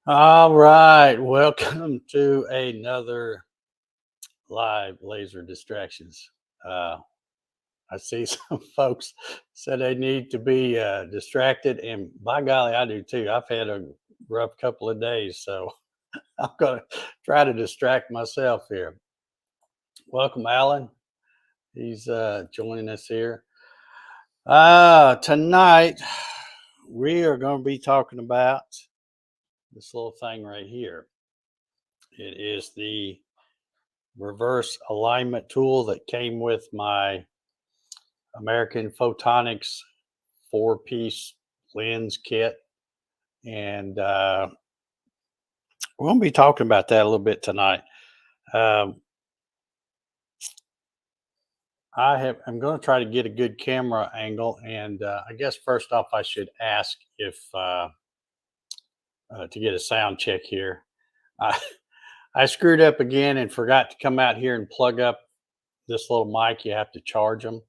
All right, welcome to another live laser distractions. Uh, I see some folks said they need to be distracted, and by golly, I do too. I've had a rough couple of days, so I'm going to try to distract myself here. Welcome, Alan. He's joining us here. Tonight, we are going to be talking about this little thing right here. It is the reverse alignment tool that came with my American Photonics 4-piece lens kit. And we're going to be talking about that a little bit tonight. Um, I'm going to try to get a good camera angle. And I guess first off, I should ask if to get a sound check here. I, I screwed up again and forgot to come out here and plug up this little mic. You have to charge them.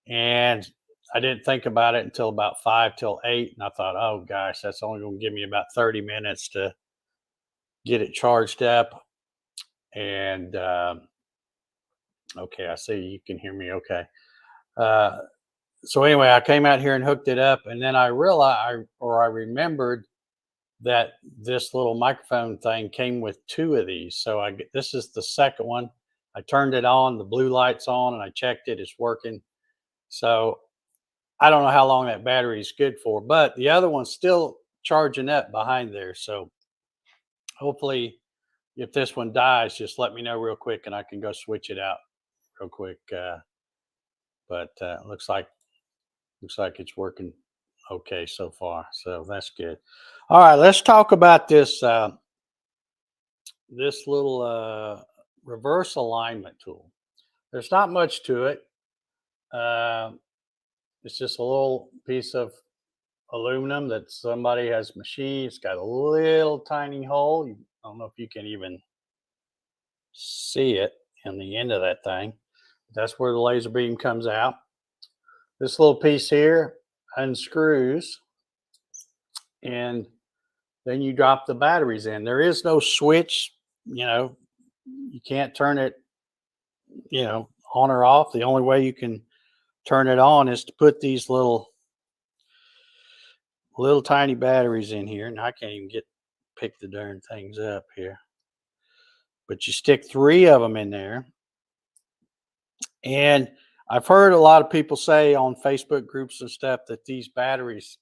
And I didn't think about it until about 5 till 8. And I thought, oh gosh, that's only going to give me about 30 minutes to get it charged up. And okay, I see you can hear me okay. Uh, so anyway, I came out here and hooked it up. And then I realized, I remembered that this little microphone thing came with 2 of these. So this is the second one. I turned it on, the blue light's on, and I checked it, it's working. So I don't know how long that battery is good for, but the other one's still charging up behind there. So hopefully, if this one dies, just let me know real quick and I can go switch it out real quick. But looks like it's working okay so far. So that's good. All right, let's talk about this this little reverse alignment tool. There's not much to it. Uh, it's just a little piece of aluminum that somebody has machined. It's got a little tiny hole. I don't know if you can even see it in the end of that thing. That's where the laser beam comes out. This little piece here unscrews, and then you drop the batteries in. There is no switch, you can't turn it, on or off. The only way you can turn it on is to put these little tiny batteries in here. And I can't even pick the darn things up here. But you stick 3 of them in there. And I've heard a lot of people say on Facebook groups and stuff that these batteries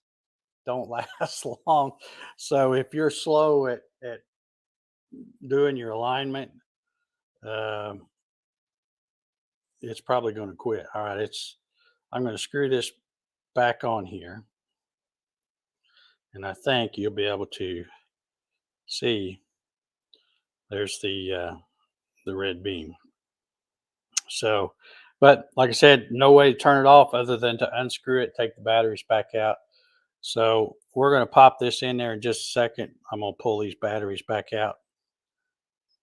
don't last long. So if you're slow at doing your alignment, it's probably going to quit. All right, I'm going to screw this back on here. And I think you'll be able to see there's the red beam. So, but like I said, no way to turn it off other than to unscrew it, take the batteries back out. So we're going to pop this in there in just a second. I'm going to pull these batteries back out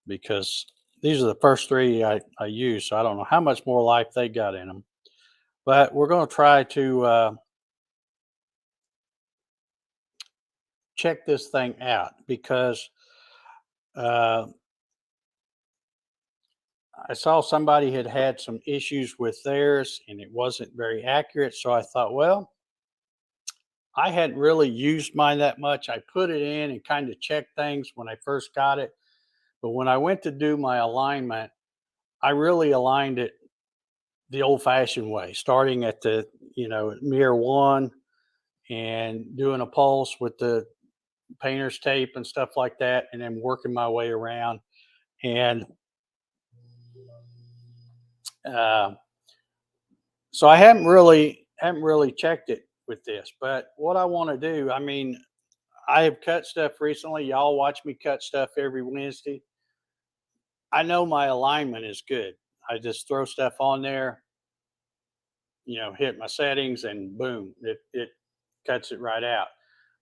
because these are the first 3 I use. So I don't know how much more life they got in them. But we're going to try to check this thing out because I saw somebody had some issues with theirs and it wasn't very accurate. So I thought, well, I hadn't really used mine that much. I put it in and kind of checked things when I first got it. But when I went to do my alignment, I really aligned it the old fashioned way, starting at the, mirror 1 and doing a pulse with the painter's tape and stuff like that, and then working my way around. And so I haven't really checked it with this. But what I want to do, I mean, I have cut stuff recently. Y'all watch me cut stuff every Wednesday. I know my alignment is good. I just throw stuff on there, hit my settings, and boom, it cuts it right out.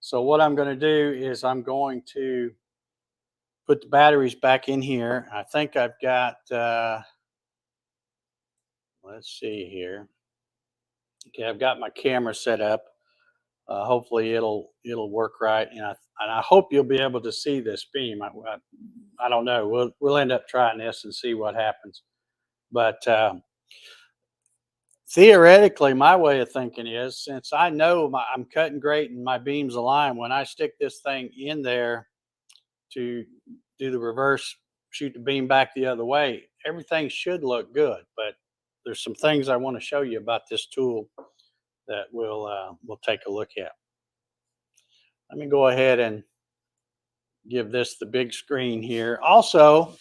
So what I'm going to do is I'm going to put the batteries back in here. I think I've got, let's see here. Okay, I've got my camera set up. Hopefully it'll work right. And and I hope you'll be able to see this beam. I don't know. We'll end up trying this and see what happens. But theoretically, my way of thinking is, since I know I'm cutting great and my beam's aligned, when I stick this thing in there to do the reverse, shoot the beam back the other way, everything should look good. But there's some things I want to show you about this tool that we'll take a look at. Let me go ahead and give this the big screen here. Also,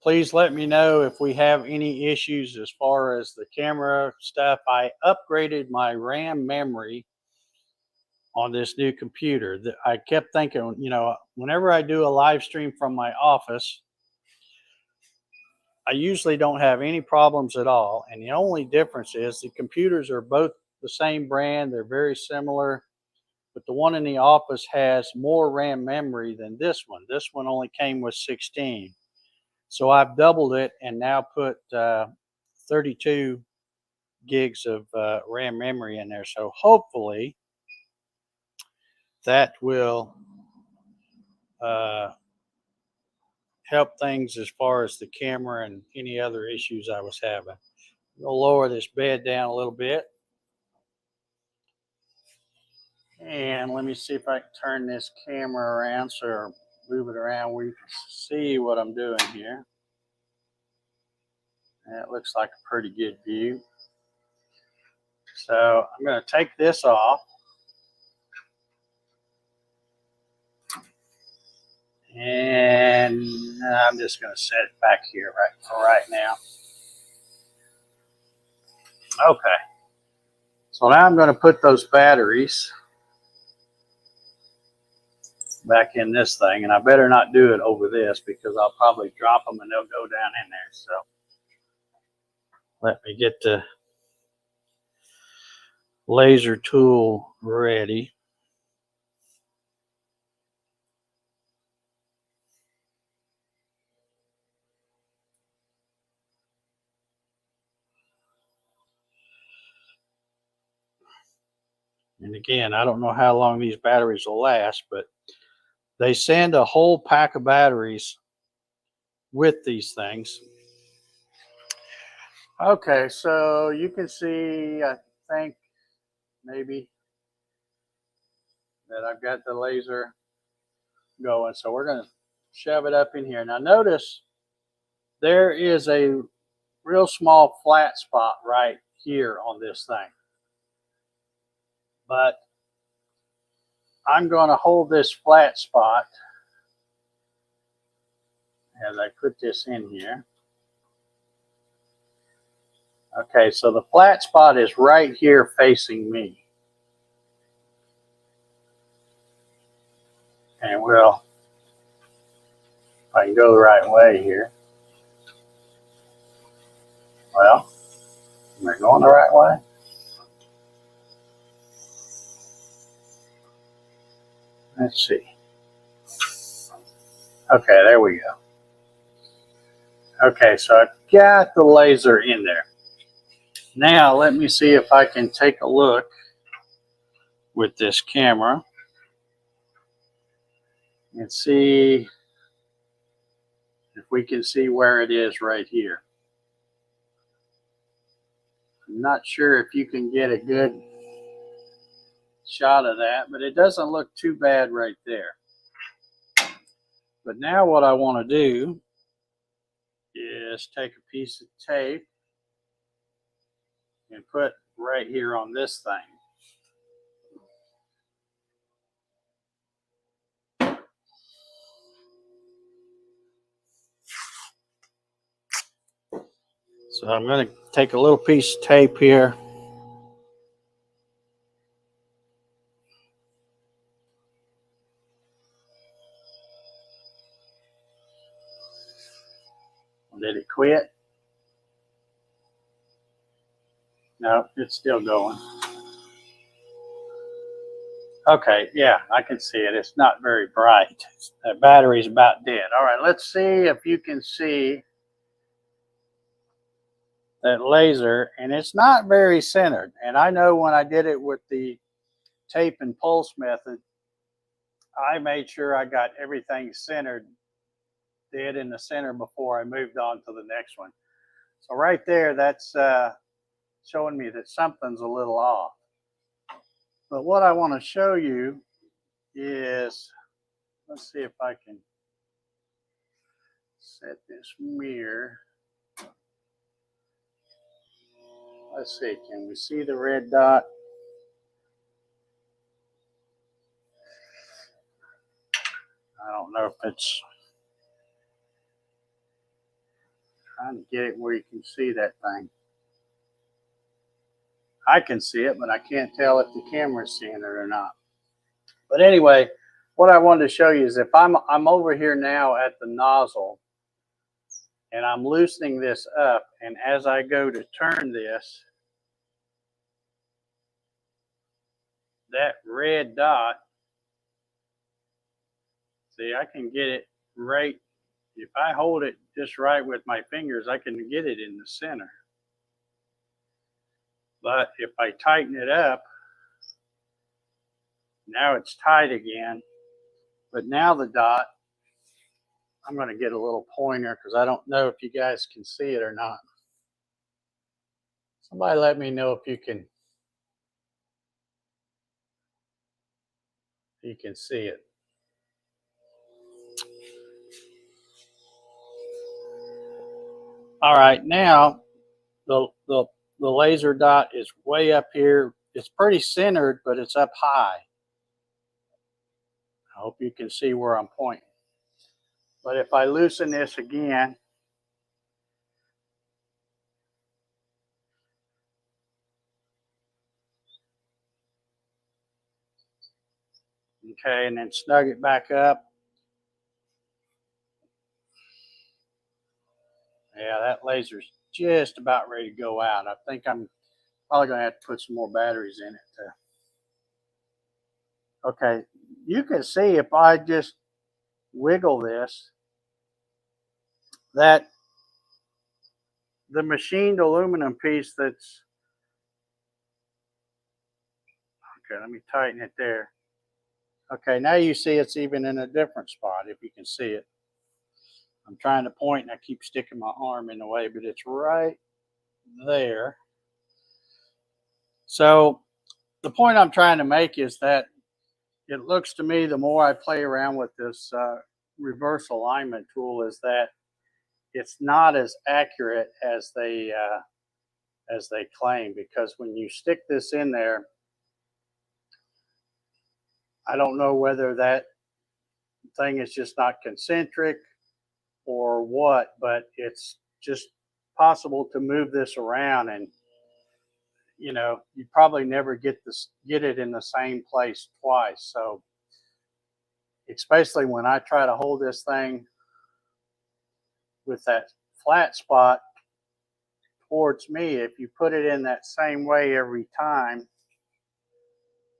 please let me know if we have any issues as far as the camera stuff. I upgraded my RAM memory on this new computer. I kept thinking, you know, whenever I do a live stream from my office, I usually don't have any problems at all. And the only difference is the computers are both the same brand. They're very similar, but the one in the office has more RAM memory than this one. This one only came with 16. So I've doubled it and now put 32 gigs of RAM memory in there. So hopefully that will help things as far as the camera and any other issues I was having. We'll lower this bed down a little bit. And let me see if I can turn this camera around, so move it around where you can see what I'm doing here. That looks like a pretty good view. So I'm going to take this off. And I'm just going to set it back here right now. Okay. So now I'm going to put those batteries back in this thing. And I better not do it over this because I'll probably drop them and they'll go down in there. So let me get the laser tool ready. And again, I don't know how long these batteries will last, but they send a whole pack of batteries with these things. Okay, so you can see, I think maybe that I've got the laser going. So we're going to shove it up in here. Now notice there is a real small flat spot right here on this thing. But I'm going to hold this flat spot as I put this in here. Okay, so the flat spot is right here facing me. And well, if I can go the right way here. Well, am I going the right way? Let's see. Okay, there we go. Okay, so I've got the laser in there. Now let me see if I can take a look with this camera and see if we can see where it is right here. I'm not sure if you can get a good shot of that, but it doesn't look too bad right there. But now what I want to do is take a piece of tape and put right here on this thing. So I'm going to take a little piece of tape here. Did it quit? No, it's still going. Okay, yeah, I can see it. It's not very bright. The battery's about dead. All right, let's see if you can see that laser, and it's not very centered. And I know when I did it with the tape and pulse method, I made sure I got everything centered, dead in the center before I moved on to the next one. So right there, that's showing me that something's a little off. But what I want to show you is, let's see if I can set this mirror. Let's see, can we see the red dot? I don't know if it's trying to get it where you can see that thing. I can see it, but I can't tell if the camera's seeing it or not. But anyway, what I wanted to show you is if I'm over here now at the nozzle and I'm loosening this up, and as I go to turn this, that red dot, see, I can get it right. If I hold it just right with my fingers, I can get it in the center. But if I tighten it up, now it's tight again. But now the dot, I'm going to get a little pointer because I don't know if you guys can see it or not. Somebody let me know if you can see it. All right, now the laser dot is way up here. It's pretty centered, but it's up high. I hope you can see where I'm pointing. But if I loosen this again, okay, and then snug it back up. Yeah, that laser's just about ready to go out. I think I'm probably going to have to put some more batteries in it. Okay, you can see if I just wiggle this, that the machined aluminum piece that's, okay, let me tighten it there. Okay, now you see it's even in a different spot, if you can see it. I'm trying to point and I keep sticking my arm in the way, but it's right there. So the point I'm trying to make is that it looks to me, the more I play around with this reverse alignment tool, is that it's not as accurate as they claim, because when you stick this in there, I don't know whether that thing is just not concentric or what, but it's just possible to move this around, and you know, you probably never get it in the same place twice. So especially when I try to hold this thing with that flat spot towards me, if you put it in that same way every time,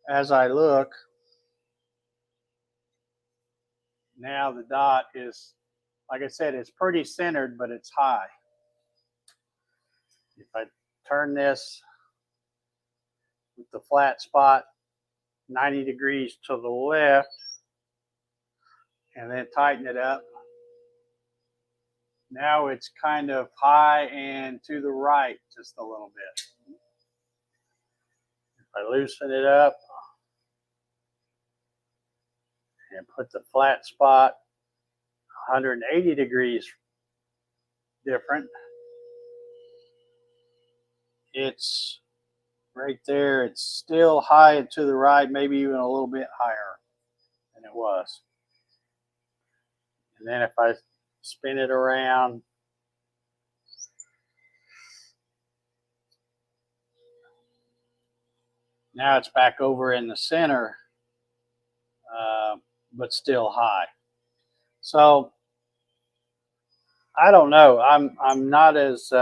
as I look, now the dot is, like I said, it's pretty centered, but it's high. If I turn this with the flat spot 90 degrees to the left and then tighten it up, now it's kind of high and to the right just a little bit. If I loosen it up and put the flat spot 180 degrees different, it's right there. It's still high and to the right, maybe even a little bit higher than it was. And then if I spin it around, now it's back over in the center, but still high. So I don't know. I'm not as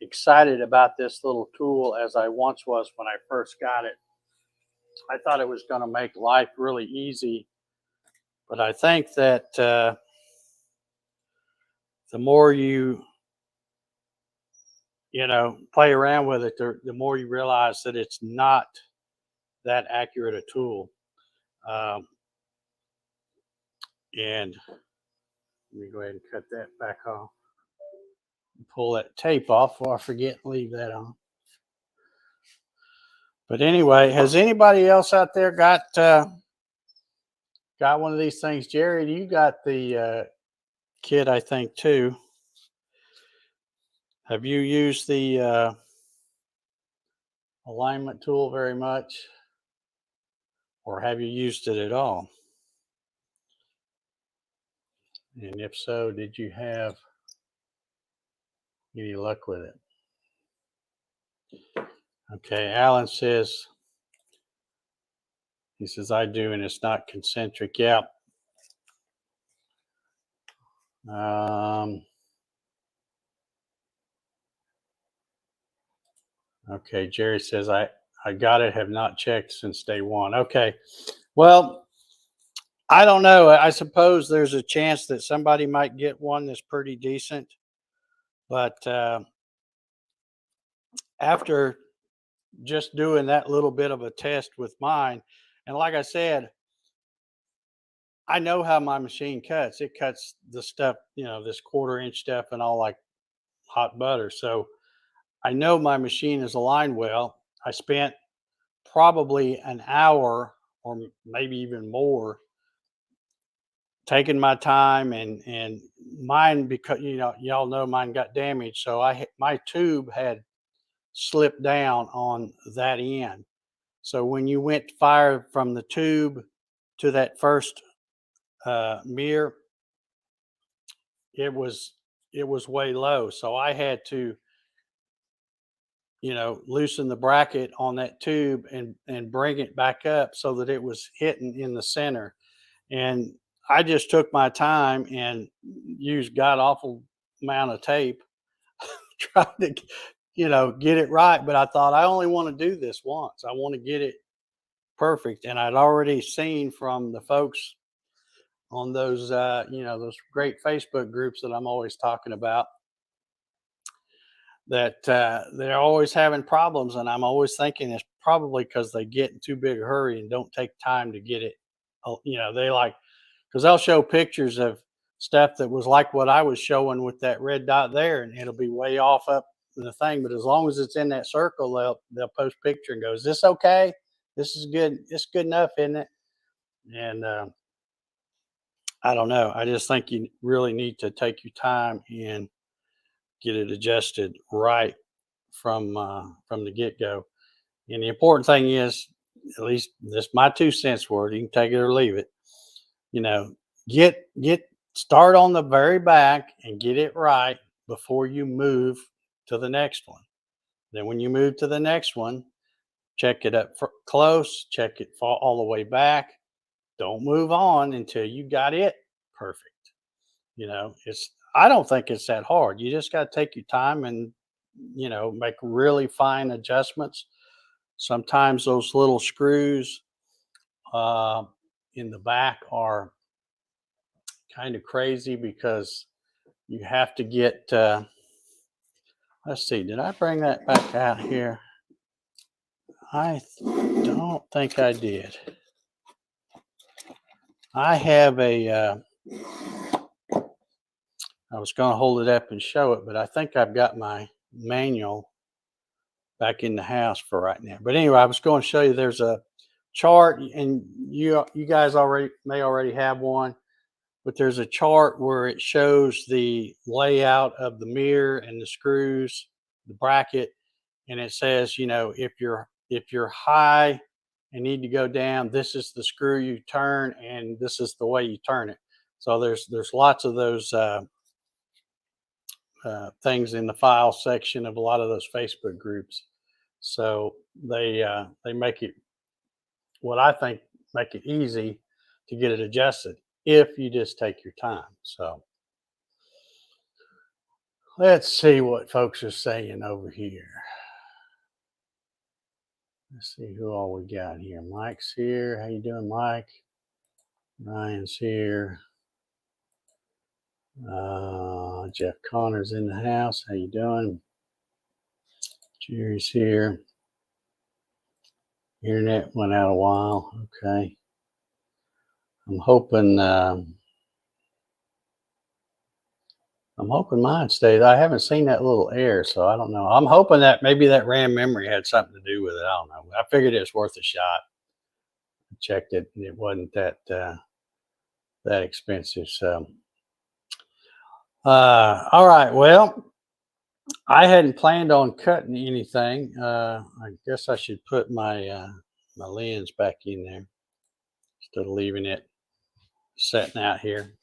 excited about this little tool as I once was when I first got it. I thought it was going to make life really easy, but I think that the more you play around with it, the more you realize that it's not that accurate a tool. And let me go ahead and cut that back off. Pull that tape off before I forget and leave that on. But anyway, has anybody else out there got one of these things? Jerry, you got the kit, I think, too. Have you used the alignment tool very much? Or have you used it at all? And if so, did you have any luck with it? Okay, Alan says, he says, I do, and it's not concentric. Yeah. Okay, Jerry says, I got it, have not checked since day one. Okay, well, I don't know. I suppose there's a chance that somebody might get one that's pretty decent. But after just doing that little bit of a test with mine, and like I said, I know how my machine cuts. It cuts the stuff, this 1/4 inch stuff and all like hot butter. So I know my machine is aligned well. I spent probably an hour or maybe even more taking my time, and mine, because y'all know mine got damaged, so my tube had slipped down on that end. So when you went to fire from the tube to that first mirror, it was way low. So I had to loosen the bracket on that tube and bring it back up so that it was hitting in the center. And I just took my time and used god awful amount of tape trying to get it right. But I thought, I only want to do this once. I want to get it perfect. And I'd already seen from the folks on those those great Facebook groups that I'm always talking about, that they're always having problems, and I'm always thinking it's probably because they get in too big a hurry and don't take time to get it. They like, because they'll show pictures of stuff that was like what I was showing with that red dot there, and it'll be way off up in the thing. But as long as it's in that circle, they'll post a picture and go, "Is this okay? This is good. It's good enough, isn't it?" And I don't know. I just think you really need to take your time and get it adjusted right from the get go. And the important thing is, at least this my 2 cents worth. You can take it or leave it. Get start on the very back and get it right before you move to the next one. Then when you move to the next one, check it up close, check it all the way back. Don't move on until you got it perfect. I don't think it's that hard. You just got to take your time and make really fine adjustments. Sometimes those little screws in the back are kind of crazy because you have to get let's see, did I bring that back out here? I don't think I did. I have I was going to hold it up and show it, but I think I've got my manual back in the house for right now. But anyway, I was going to show you, there's a chart, and you guys may already have one, but there's a chart where it shows the layout of the mirror and the screws, the bracket, and it says, if you're high and need to go down, this is the screw you turn, and this is the way you turn it. So there's lots of those things in the file section of a lot of those Facebook groups. So they make it, what I think, make it easy to get it adjusted if you just take your time. So let's see what folks are saying over here. Let's see who all we got here. Mike's here. How you doing, Mike? Ryan's here. Jeff Connor's in the house. How you doing? Jerry's here. Internet went out a while. Okay. I'm hoping. I'm hoping mine stays. I haven't seen that little air, so I don't know. I'm hoping that maybe that RAM memory had something to do with it. I don't know. I figured it was worth a shot. I checked it, and it wasn't that expensive. So, all right. Well, I hadn't planned on cutting anything. I guess I should put my lens back in there instead of leaving it sitting out here.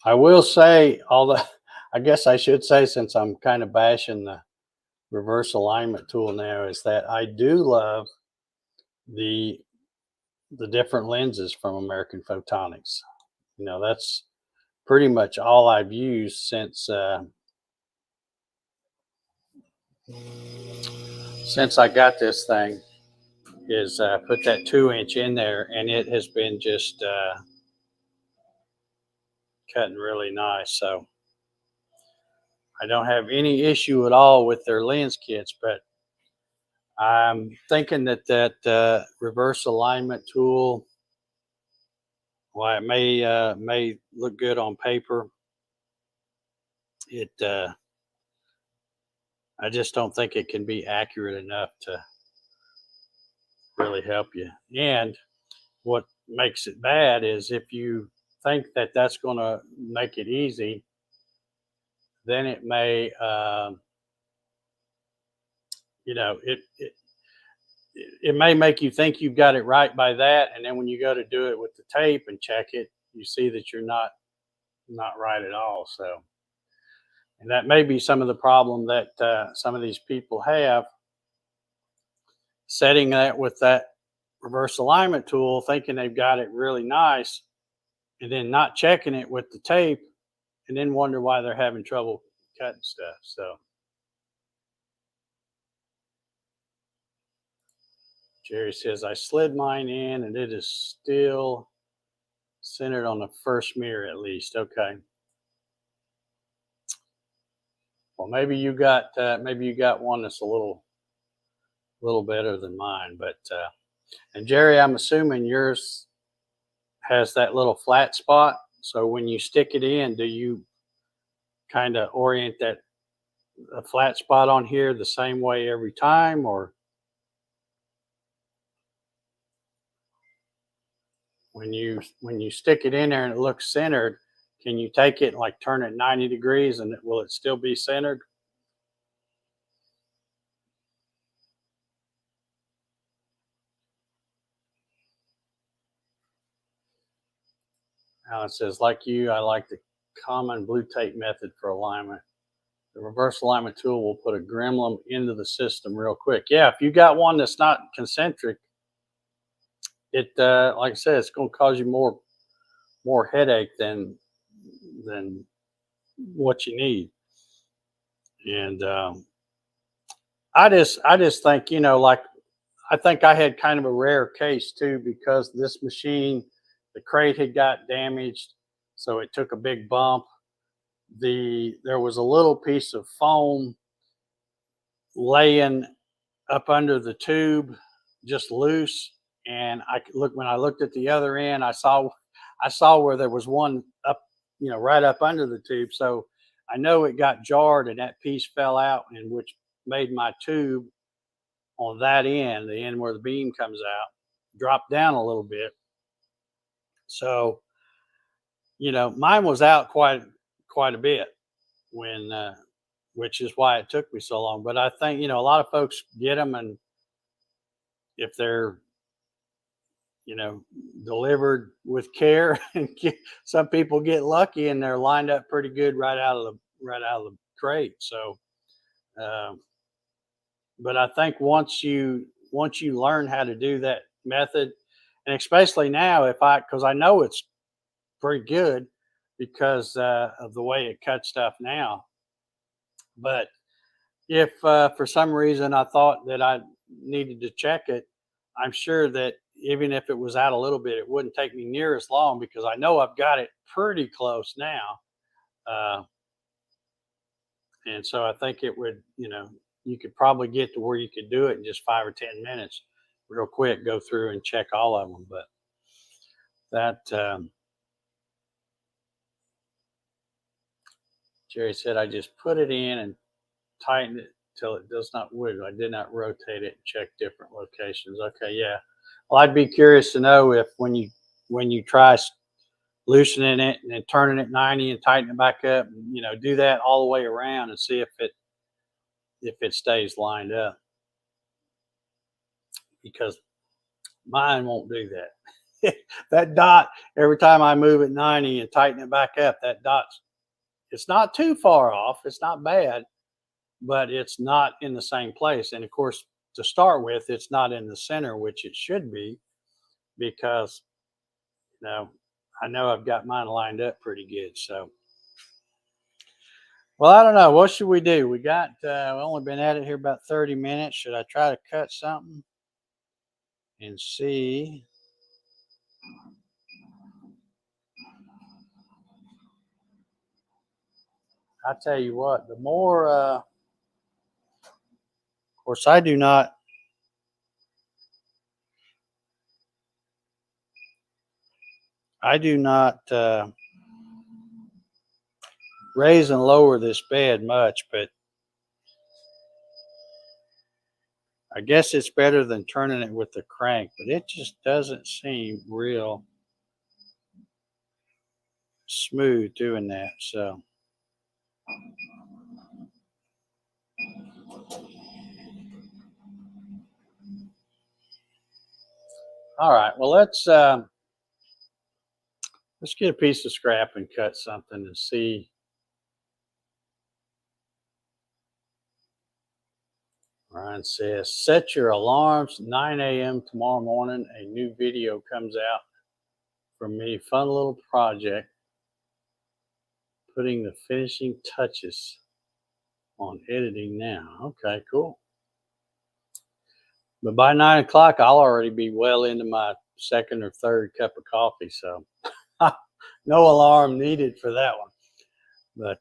I will say, although I guess I should say, since I'm kind of bashing the reverse alignment tool now, is that I do love the the different lenses from American Photonics. You know, that's pretty much all I've used since I got this thing. Is put that 2-inch in there, and it has been just cutting really nice. So I don't have any issue at all with their lens kits, but I'm thinking that reverse alignment tool, while it may look good on paper, it I just don't think it can be accurate enough to really help you. And what makes it bad is if you think that that's going to make it easy, then it may you know it may make you think you've got it right by that, and then when you go to do it with the tape and check it, you see that you're not right at all. So, and that may be some of the problem that some of these people have, setting that with that reverse alignment tool, thinking they've got it really nice, and then not checking it with the tape, and then wonder why they're having trouble cutting stuff. So, Jerry says, I slid mine in and it is still centered on the first mirror at least. Okay. Well, maybe you got one that's a little better than mine. But and Jerry, I'm assuming yours has that little flat spot. So when you stick it in, do you kind of orient that a flat spot on here the same way every time, or when you stick it in there and it looks centered, can you take it and like turn it 90 degrees and will it still be centered? Alan says, like you, I like the common blue tape method for alignment. The reverse alignment tool will put a gremlin into the system real quick. Yeah, if you got one that's not concentric, it like I said, it's going to cause you more headache than what you need. And I just think, you know, like I think I had kind of a rare case too, because this machine, the crate had got damaged, so it took a big bump. There was a little piece of foam laying up under the tube, just loose. And when I looked at the other end, I saw where there was one up, you know, right up under the tube. So I know it got jarred and that piece fell out, and which made my tube on that end, the end where the beam comes out, drop down a little bit. So, you know, mine was out quite a bit when which is why it took me so long. But I think, you know, a lot of folks get them, and if they're, you know, delivered with care, and some people get lucky and they're lined up pretty good right out of the crate. So, um, but I think once you learn how to do that method, and especially now, because I know it's pretty good because of the way it cuts stuff now. But if for some reason I thought that I needed to check it, I'm sure that even if it was out a little bit, it wouldn't take me near as long because I know I've got it pretty close now. Uh, And so I think it would, you know, you could probably get to where you could do it in just 5 or 10 minutes, real quick. Go through and check all of them. But that Jerry said, I just put it in and tighten it till it does not wiggle. I did not rotate it and check different locations. Okay, yeah. Well, I'd be curious to know if when you try loosening it and then turning it 90 and tightening it back up, you know, do that all the way around and see if it stays lined up, because mine won't do that. That dot, every time I move it 90 and tighten it back up, that dot's, it's not too far off. It's not bad, but it's not in the same place. And of course, to start with, it's not in the center, which it should be, because, you know, I know I've got mine lined up pretty good. So, well, I don't know. What should we do? We've only been at it here about 30 minutes. Should I try to cut something and see? I tell you what, the more, of course, I do not raise and lower this bed much, but I guess it's better than turning it with the crank, but it just doesn't seem real smooth doing that. So, all right, well, let's get a piece of scrap and cut something and see. Ryan says, set your alarms 9 a.m. tomorrow morning. A new video comes out from me. Fun little project. Putting the finishing touches on editing now. Okay, cool. But by 9 o'clock, I'll already be well into my second or third cup of coffee. So no alarm needed for that one. But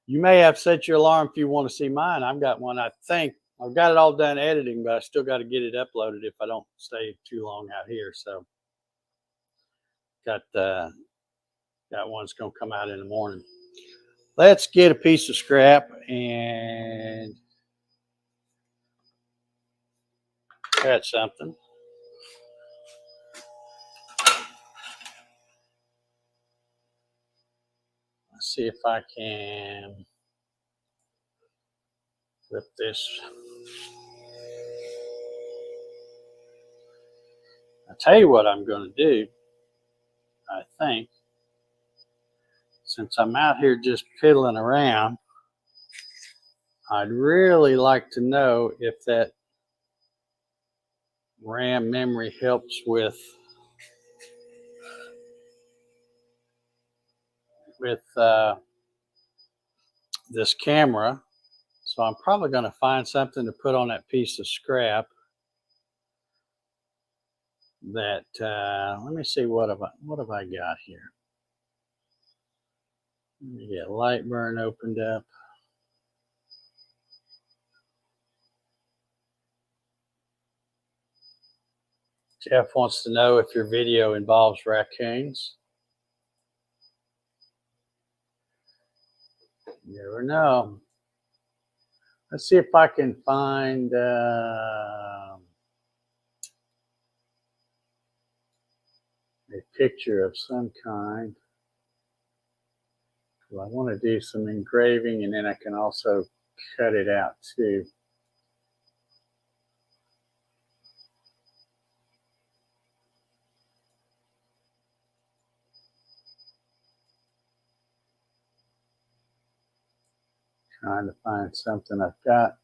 you may have set your alarm if you want to see mine. I've got one. I think I've got it all done editing, but I still got to get it uploaded if I don't stay too long out here. So got one that's going to come out in the morning. Let's get a piece of scrap and cut something. Let's see if I can flip this. I'll tell you what I'm going to do. I think, since I'm out here just piddling around, I'd really like to know if that RAM memory helps with this camera. So I'm probably going to find something to put on that piece of scrap. That let me see, what have I got here? Let me get Lightburn opened up. Jeff wants to know if your video involves raccoons. You never know. Let's see if I can find a picture of some kind. Well, I want to do some engraving, and then I can also cut it out too. Trying to find something I've got.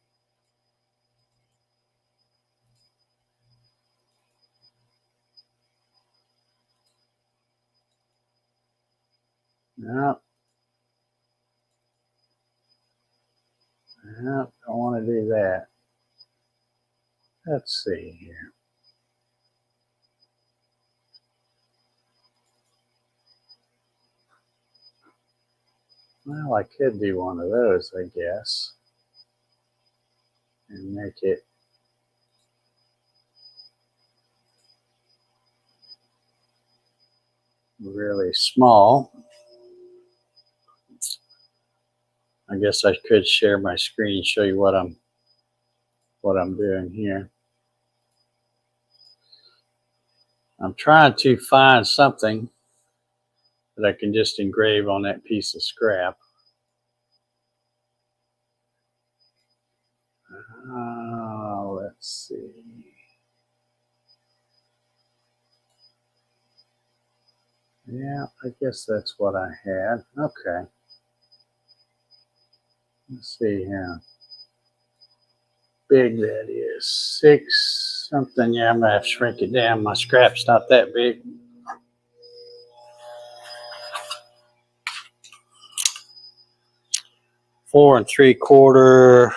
No. No, don't want to do that. Let's see here. Well, I could do one of those, I guess, and make it really small. I guess I could share my screen, show you what I'm doing here. I'm trying to find something that I can just engrave on that piece of scrap. Let's see. Yeah, I guess that's what I had. Okay. Let's see how big that is. 6 something. Yeah, I'm going to have to shrink it down. My scrap's not that big. 4 3/4.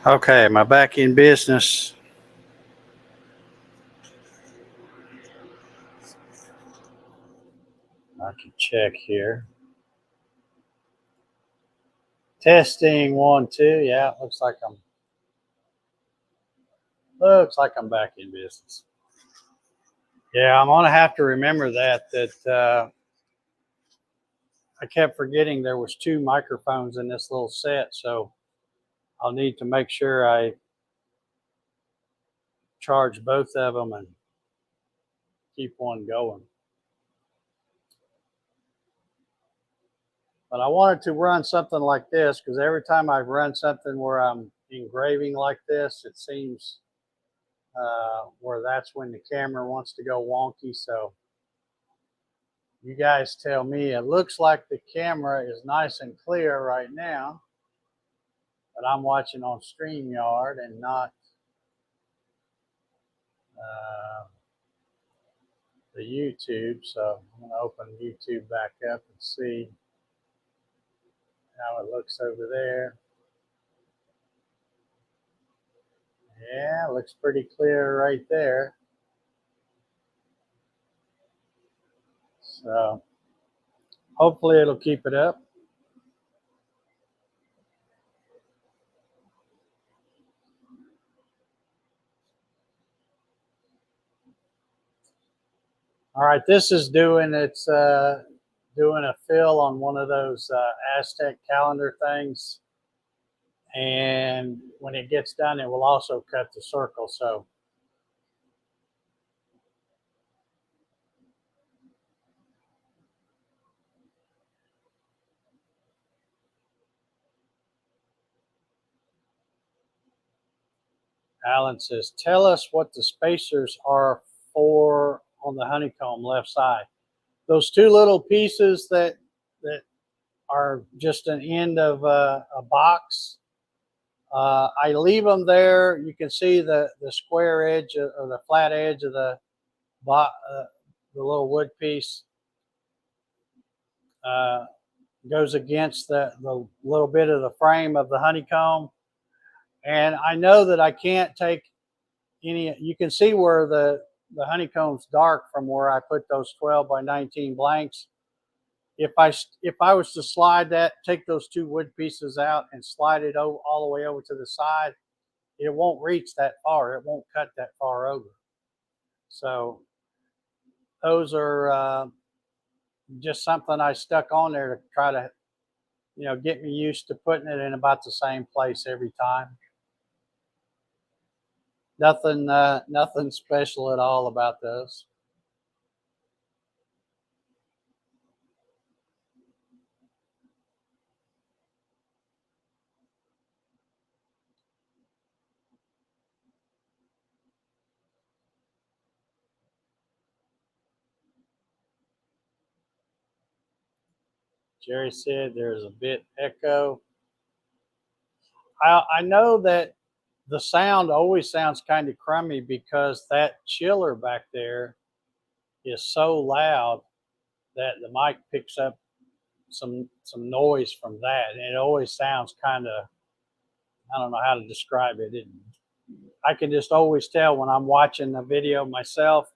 Okay, am I back in business? I can check here. Testing 1, 2. Yeah, looks like I'm back in business. Yeah, I'm gonna have to remember that I kept forgetting there was 2 microphones in this little set, so I'll need to make sure I charge both of them and keep one going. But I wanted to run something like this because every time I've run something where I'm engraving like this, it seems where that's when the camera wants to go wonky. So you guys tell me. It looks like the camera is nice and clear right now, but I'm watching on StreamYard and not the YouTube. So I'm going to open YouTube back up and see how it looks over there. Yeah, it looks pretty clear right there. So hopefully it'll keep it up. All right, this is doing doing a fill on one of those Aztec calendar things, and when it gets done, it will also cut the circle. So Alan says, "Tell us what the spacers are for on the honeycomb left side. Those 2 little pieces that are just an end of a box. I leave them there. You can see the square edge or the flat edge of the little wood piece goes against the little bit of the frame of the honeycomb. And I know that I can't take any, you can see where the honeycomb's dark from where I put those 12 by 19 blanks. If I was to slide that, take those 2 wood pieces out and slide it all the way over to the side, it won't reach that far. It won't cut that far over. So those are just something I stuck on there to try to, get me used to putting it in about the same place every time. Nothing special at all about those. Jerry said there's a bit echo. I know that the sound always sounds kind of crummy because that chiller back there is so loud that the mic picks up some noise from that, and it always sounds kind of, I don't know how to describe it. I can just always tell when I'm watching the video myself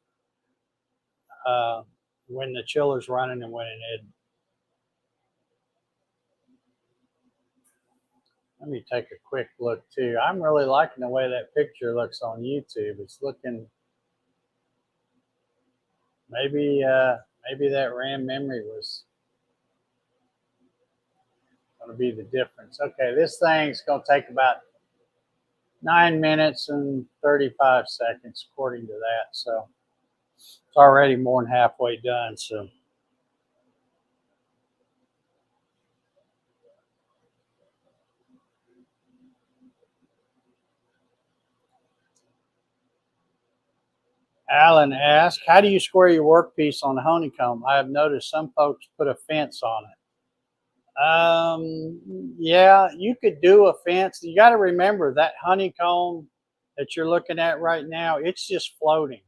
when the chiller's running and when it isn't. Let me take a quick look too. I'm really liking the way that picture looks on YouTube. It's looking, maybe that RAM memory was going to be the difference. Okay, this thing's going to take about 9 minutes and 35 seconds according to that. So it's already more than halfway done. So Alan asked, how do you square your workpiece on the honeycomb? I have noticed some folks put a fence on it. Yeah, you could do a fence. You got to remember that honeycomb that you're looking at right now, it's just floating.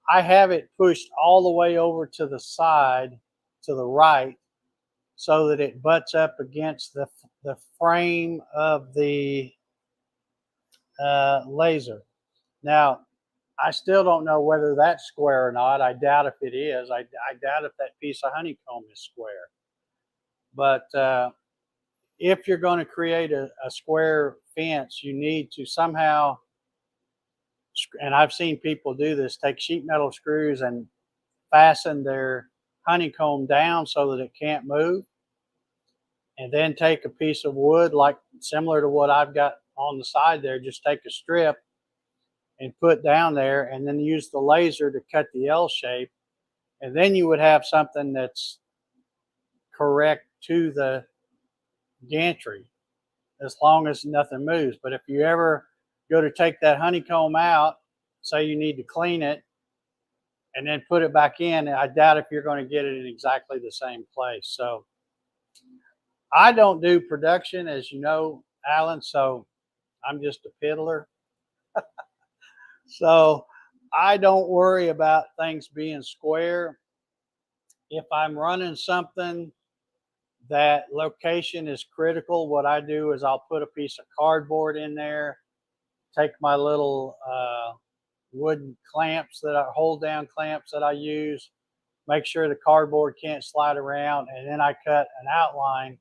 I have it pushed all the way over to the side, to the right, so that it butts up against the frame of the laser. Now, I still don't know whether that's square or not. I doubt if it is. I doubt if that piece of honeycomb is square. But if you're going to create a square fence, you need to somehow, and I've seen people do this, take sheet metal screws and fasten their honeycomb down so that it can't move. And then take a piece of wood, like similar to what I've got on the side there, just take a strip and put down there, and then use the laser to cut the L shape. And then you would have something that's correct to the gantry, as long as nothing moves. But if you ever go to take that honeycomb out, say you need to clean it, and then put it back in, I doubt if you're going to get it in exactly the same place. So I don't do production, as you know, Alan, so I'm just a piddler. So I don't worry about things being square. If I'm running something that location is critical, what I do is I'll put a piece of cardboard in there, take my little wooden clamps that I hold down clamps that I use, make sure the cardboard can't slide around, and then I cut an outline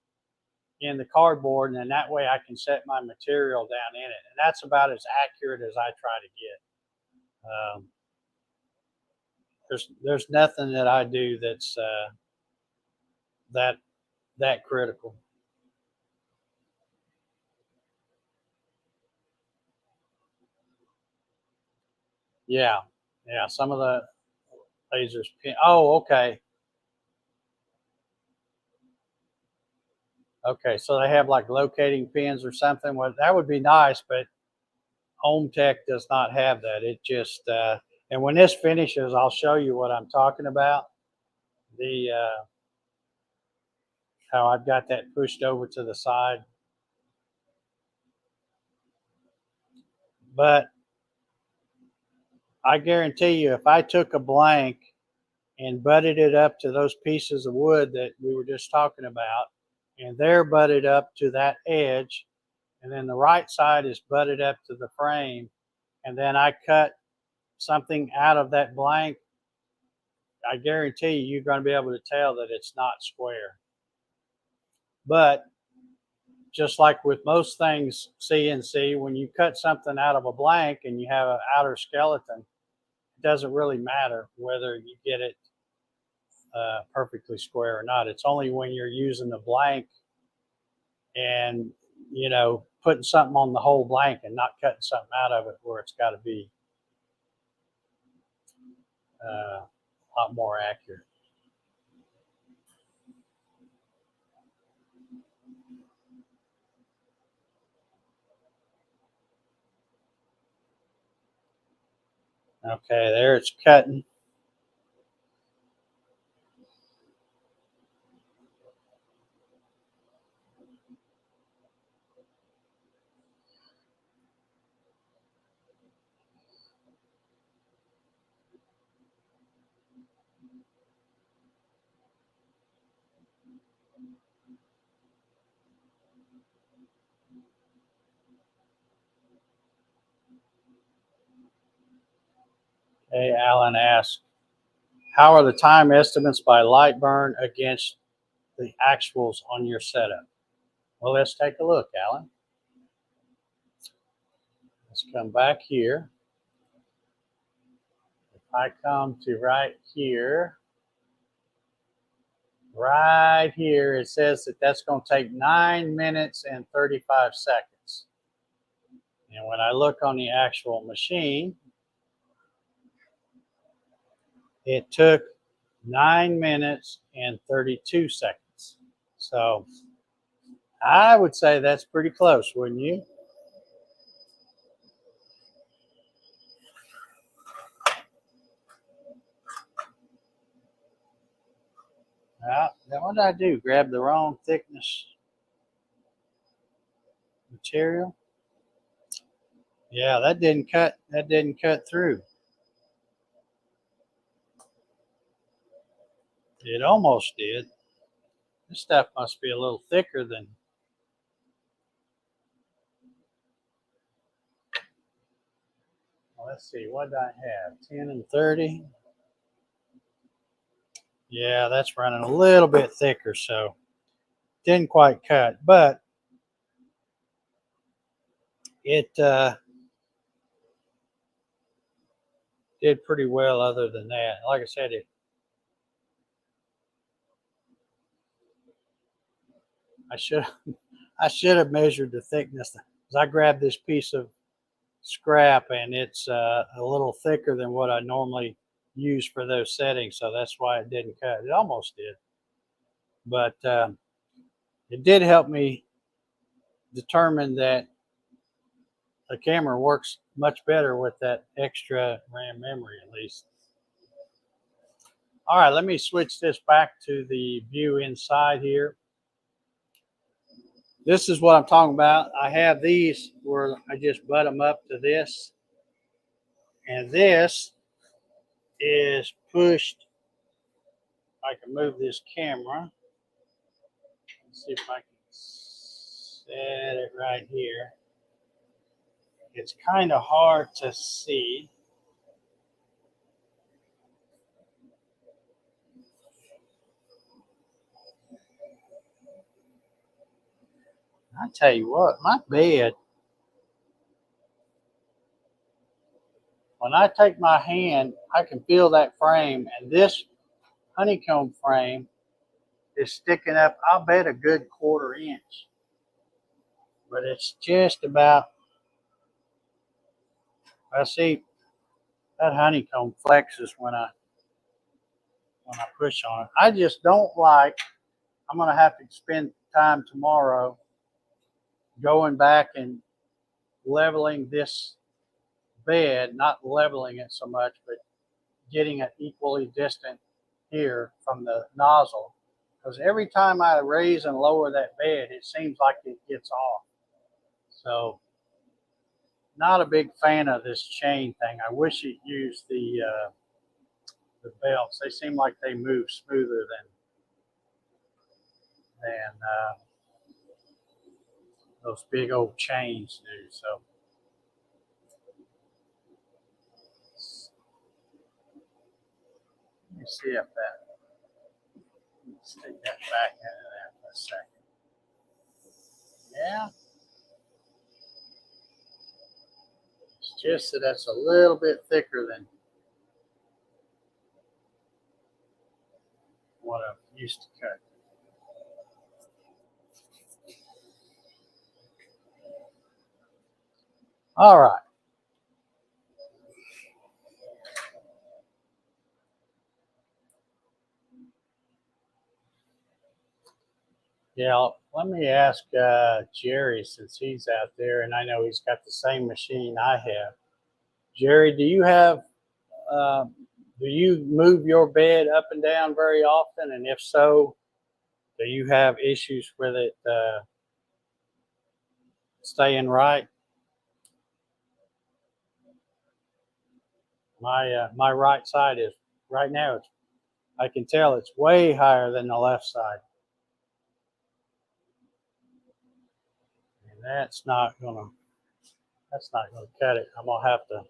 in the cardboard, and then that way I can set my material down in it. And that's about as accurate as I try to get. There's nothing that I do that's that critical. Yeah, some of the lasers pin. Oh, okay. Okay, so they have like locating pins or something. Well, that would be nice, but Omtech does not have that. It just and when this finishes, I'll show you what I'm talking about. The how I've got that pushed over to the side. But I guarantee you, if I took a blank and butted it up to those pieces of wood that we were just talking about, and they're butted up to that edge, and then the right side is butted up to the frame, and then I cut something out of that blank, I guarantee you, you're going to be able to tell that it's not square. But just like with most things CNC, when you cut something out of a blank and you have an outer skeleton, it doesn't really matter whether you get it perfectly square or not. It's only when you're using the blank and, you know, putting something on the whole blank and not cutting something out of it where it's got to be a lot more accurate. Okay, there it's cutting. Okay, Alan asked, how are the time estimates by Lightburn against the actuals on your setup? Well, let's take a look, Alan. Let's come back here. If I come to right here, it says that that's going to take 9 minutes and 35 seconds. And when I look on the actual machine, it took 9 minutes and 32 seconds. So I would say that's pretty close, wouldn't you? What did I do? Grab the wrong thickness material? Yeah, that didn't cut. That didn't cut through. It almost did. This stuff must be a little thicker than. let's see, what did I have? 10 and 30. Yeah, that's running a little bit thicker, so didn't quite cut, but it did pretty well other than that. Like I said, I should have measured the thickness. I grabbed this piece of scrap and it's a little thicker than what I normally use for those settings, so that's why it didn't cut. It almost did, but it did help me determine that the camera works much better with that extra RAM memory, at least. All right, let me switch this back to the view inside here. This is what I'm talking about. I have these where I just butt them up to this, and this is pushed. I can move this camera. Let's see if I can set it right here. It's kind of hard to see. I tell you what, my bed, when I take my hand, I can feel that frame, and this honeycomb frame is sticking up, I'll bet a good 1/4 inch. But it's just about, I see that honeycomb flexes when I push on it. I just don't like, I'm gonna have to spend time tomorrow going back and leveling this bed, not leveling it so much, but getting it equally distant here from the nozzle. Because every time I raise and lower that bed, it seems like it gets off. So, not a big fan of this chain thing. I wish it used the belts. They seem like they move smoother than those big old chains do. So, let me see if that. Let's take that back out of there for a second. Yeah. It's just that that's a little bit thicker than what I'm used to cutting. All right. Yeah, let me ask Jerry, since he's out there, and I know he's got the same machine I have. Jerry, uh, do you move your bed up and down very often? And if so, do you have issues with it staying right? My right side is right now. I can tell it's way higher than the left side, and that's not gonna cut it. I'm gonna have to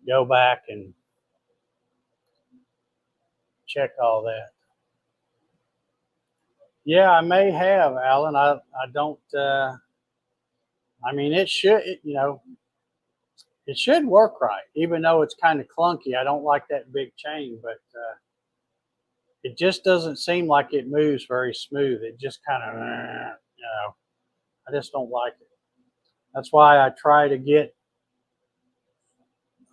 go back and check all that. Yeah, I may have, Alan. I don't. I mean, it should work right, even though it's kind of clunky. I don't like that big chain, but it just doesn't seem like it moves very smooth. It just kind of, I just don't like it. That's why I try to get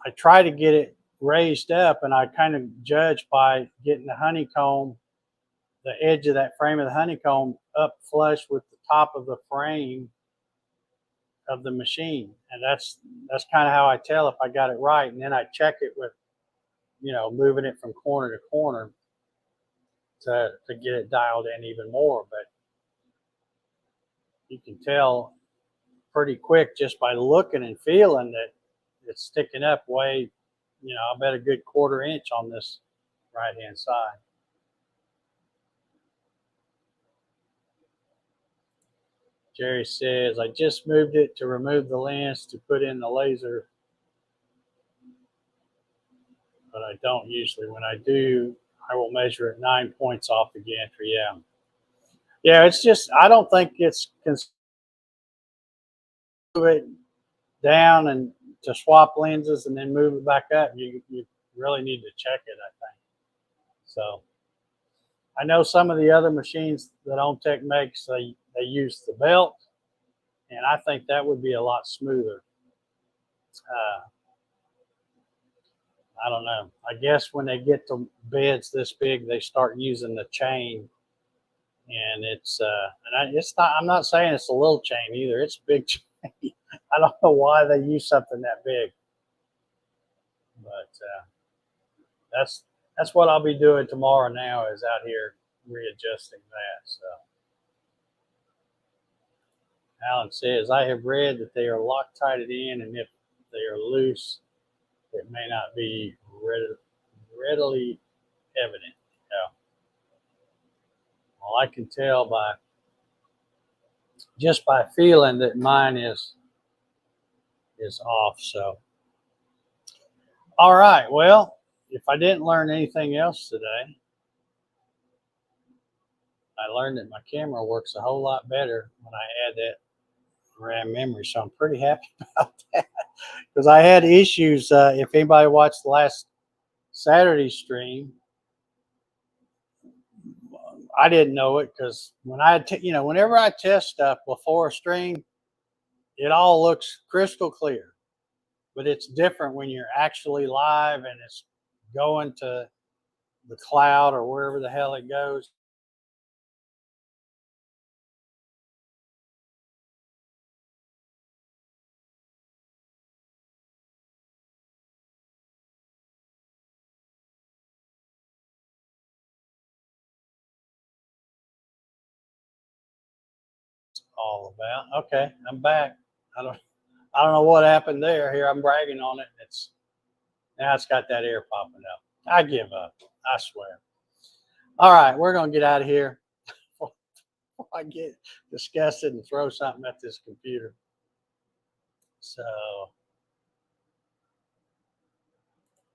it raised up, and I kind of judge by getting the edge of that frame of the honeycomb up flush with the top of the frame of the machine, and that's kind of how I tell if I got it right. And then I check it with moving it from corner to corner to get it dialed in even more. But you can tell pretty quick just by looking and feeling that it's sticking up way. I bet a good 1/4 inch on this right hand side. Jerry says, I just moved it to remove the lens to put in the laser but I don't usually. When I do, I will measure it 9 points off the gantry. Yeah. Yeah, it's just, I don't think it's move it down and to swap lenses and then move it back up. You really need to check it, I think. So I know some of the other machines that Omtech makes, they use the belt, and I think that would be a lot smoother. I don't know. I guess when they get to beds this big, they start using the chain, and it's not. I'm not saying it's a little chain either. It's a big chain. I don't know why they use something that big, but that's what I'll be doing tomorrow. Now is out here readjusting that. So Alan says, I have read that they are Loctited in, and if they are loose, it may not be readily evident. Yeah. Well, I can tell by just by feeling that mine is off. So, all right. Well, if I didn't learn anything else today, I learned that my camera works a whole lot better when I add that RAM memory. So I'm pretty happy about that because I had issues. If anybody watched the last Saturday stream, I didn't know it because when whenever I test stuff before a stream, it all looks crystal clear. But it's different when you're actually live and it's going to the cloud or wherever the hell it goes. All about. Okay, I'm back. I don't know what happened there. Here I'm bragging on it. Now it's got that air popping up. I give up. I swear. All right, we're gonna get out of here before I get disgusted and throw something at this computer. So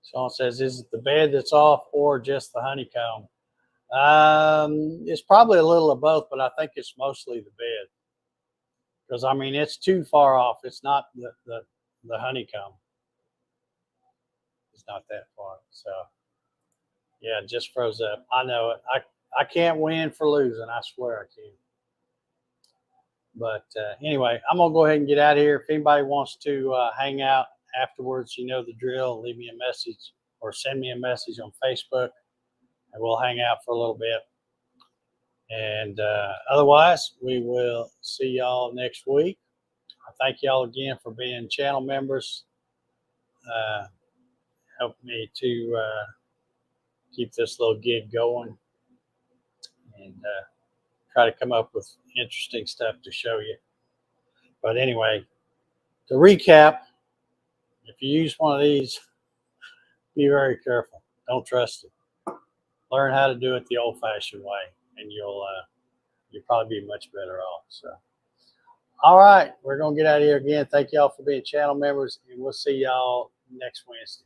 Sean says, is it the bed that's off or just the honeycomb? It's probably a little of both, but I think it's mostly the bed. Because I mean it's too far off. It's not the honeycomb. It's not that far. So yeah, it just froze up. I know it. I can't win for losing. I swear I can't. But anyway, I'm gonna go ahead and get out of here. If anybody wants to hang out afterwards, you know the drill. Leave me a message or send me a message on Facebook, and we'll hang out for a little bit. And otherwise, we will see y'all next week. I thank y'all again for being channel members. Help me to keep this little gig going and try to come up with interesting stuff to show you. But anyway, to recap, if you use one of these, be very careful. Don't trust it. Learn how to do it the old-fashioned way, and you'll probably be much better off. So, all right, we're gonna get out of here again. Thank y'all for being channel members, and we'll see y'all next Wednesday.